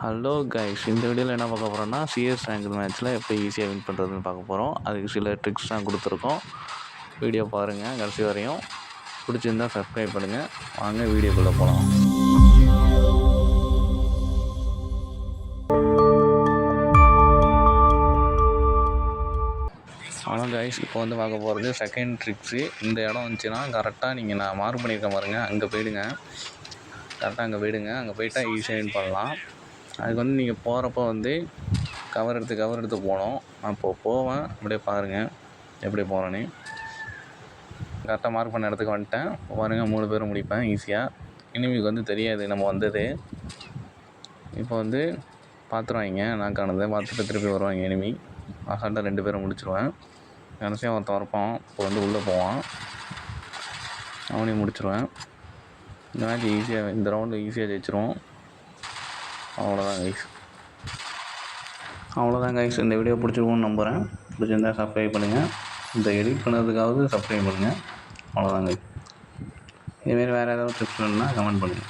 Hello guys, இந்த வீடியோவில் என்ன பார்க்க போகிறோன்னா சிஎஸ் ரேங்க் மேட்ச்சில் எப்படி ஈஸியாக வின் பண்ணுறதுன்னு பார்க்க போகிறோம். அதுக்கு சில ட்ரிக்ஸ் தான் கொடுத்துருக்கோம். வீடியோ பாருங்கள் கடைசி வரையும். பிடிச்சிருந்தால் சப்ஸ்கிரைப் பண்ணுங்கள். வாங்க வீடியோக்குள்ளே போகலாம். ஆனால் கைஸ், இப்போ வந்து பார்க்க போகிறது செகண்ட் ட்ரிக்ஸு. இந்த இடம் வந்துச்சுன்னா கரெக்டாக நீங்கள் நான் மார்க் பண்ணியிருக்கேன் பாருங்கள், அங்கே போயிடுங்க. கரெக்டாக அங்கே போயிடுங்க. அங்கே போயிட்டால் ஈஸியாக வின் பண்ணலாம். அதுக்கு வந்து நீங்கள் போகிறப்ப வந்து கவர் எடுத்து போகணும். நான் இப்போது போவேன், அப்படியே பாருங்கள் எப்படி போகிறேன்னு. கரெக்டாக மார்க் பண்ண இடத்துக்கு வந்துட்டேன். பாருங்கள் 3 பேரும் முடிப்பேன் ஈஸியாக. இனிமேக்கு வந்து தெரியாது நம்ம வந்தது. இப்போ வந்து பார்த்துருவாங்க, நான் காணதை பார்த்துட்டு திருப்பி வருவாங்க இனிமி. அசால்ட்டாக 2 பேரை முடிச்சிடுவேன். கடைசியாக ஒருத்தன் வரப்பான், இப்போ வந்து உள்ளே போவான், அவனையும் முடிச்சிடுவேன். இந்த மேட்ச் ஈஸியாக, இந்த ரவுண்டு ஈஸியாக ஜெயிச்சிருவோம். அவ்வளோதான் கைஸ். இந்த வீடியோ பிடிச்சிருக்கும்னு நம்புகிறேன். பிடிச்சிருந்தால் சப்ஸ்கிரைப் பண்ணுங்கள். இந்த எடிட் பண்ணதுக்காவது சப்ஸ்கிரைப் பண்ணுங்கள். அவ்வளோதான் கைஸ். இதுமாரி வேறு ஏதாவது டிப்ஸ் வேணுன்னா கமெண்ட் பண்ணுங்கள்.